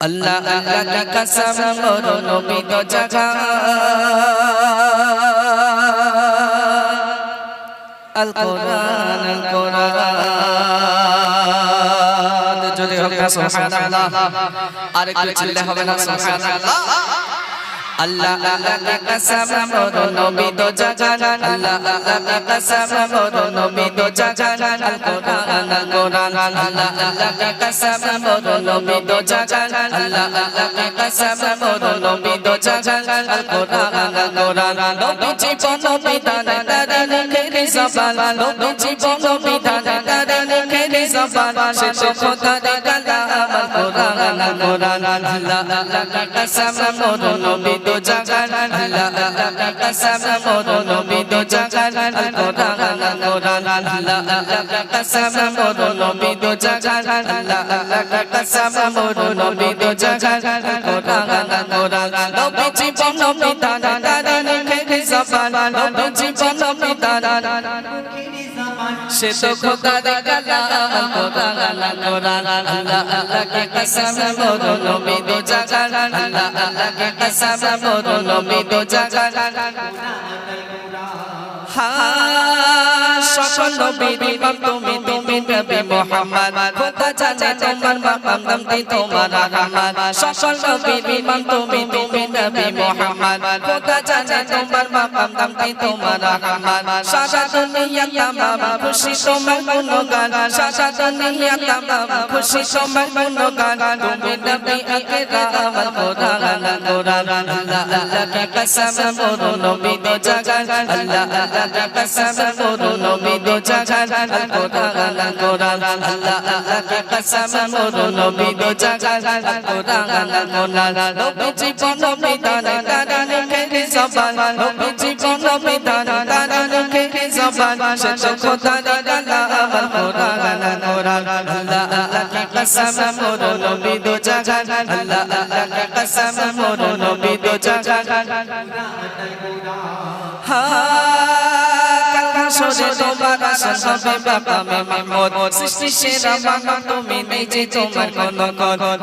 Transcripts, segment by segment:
अल्लाह अल्लाह की कसम मोरो नबी दो जगह अल कुरान যদি হোক সুবহানাল্লাহ আর একটু চিল্লা হবে না সুবহানাল্লাহ अल्लाह अल्लाह की कसम मोरो नबी दो जगह अल्लाह अल्लाह की कसम मोरो नबी दो जगह अल कुरान अल्लाह अल्लाह की कसम मोरो नबी दो जगह अल्लाह अल्लाह की कसम मोरो नबी दो जगह अल कुरान नबी जीवन विधान तारे लिखे ज़बान नबी जीवन विधान तारे लिखे ज़बान से तो खुदा दे कलाम अल कुरान अल्लाह अल्लाह की कसम मोरो नबी दो जगह अल्लाह अल्लाह की कसम मोरो नबी दो जगह अल कुरान अल्लाह अल्लाह की कसम मोरो नबी दो जगह अल्लाह अल्लाह की कसम मोरो नबी दो जगह अल कुरान नबी जीवन विधान तारे लिखे ज़बान नबी जीवन विधान से तो खुदा दे कलाम अल कुरान अल्लाह अल्लाह की कसम मोरो नबी दो जगह अल्लाह अल्लाह की कसम मोरो नबी दो जगह हाँ সকল নবীর ইমাম তুমি তুমি নবী মুহাম্মদ খোদা জানে তোমার মাকাম নামটি তোমার রহমান সকল নবীর ইমাম তুমি তুমি নবী মুহাম্মদ খোদা জানে তোমার মাকাম নামটি তোমার রহমান সারা দুনিয়া তামাম খুশি তোমার গুণগান সারা দুনিয়া তামাম খুশি তোমার গুণগান তুমি নবী আকরাম আল কুরআন আল্লাহ আল্লাহ की कसम मोरो नबी दो जगह अल्लाह अल्लाह की कसम मोरो नबी दो जगह अल कुरान अल्लाह अल्लाह की कसम मोरो नबी दो जगह अल कुरान नबी जीवन विधान तारे लिखे ज़बान नबी जीवन विधान तारे लिखे ज़बान से तो खुदा दे कलाम अल कुरान अल्लाह अल्लाह की कसम मोरो नबी दो जगह अल्लाह अल्लाह की कसम मोरो नबी दो जगह শোনে তোমার আসন হবে বাবা মে মাহমুদ সৃষ্টি সেরা বাবা তুমি নিজে তোমার কোন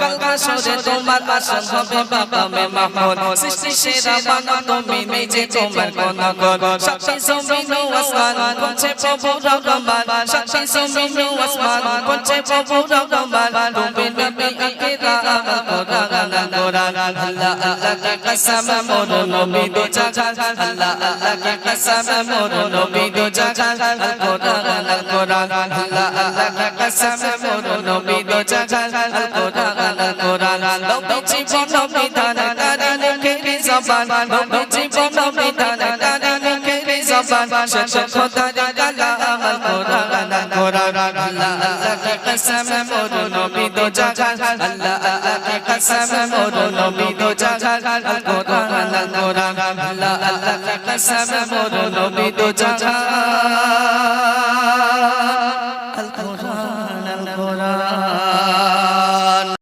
কালকা শোনে তোমার আসন হবে বাবা মে মাহমুদ সৃষ্টি সেরা বাবা তুমি নিজে তোমার কোন সাক্ষী জমিন ও আসমান করছে প্রভু রহমান সাক্ষী জমিন ও আসমান করছে প্রভু রহমান তুমি নবী আকরাম আল কুরআন আল্লাহ আল্লাহ की कसम मोरो नबी दो जगह अल्लाह अल्लाह की कसम मोरो नबी दो जगह अल कुरान अल्लाह अल्लाह की कसम मोरो नबी दो जगह अल कुरान नबी जीवन विधान तारे लिखे ज़बान नबी जीवन विधान तारे लिखे ज़बान से तो खुदा दे कलाम अल कुरान अल्लाह अल्लाह की कसम मोरो नबी दो जगह अल्लाह अल्लाह की कसम मोरो नबी दो जगह अल कुरान अल्लाह अल्लाह की कसम मोरो नबी दो जगह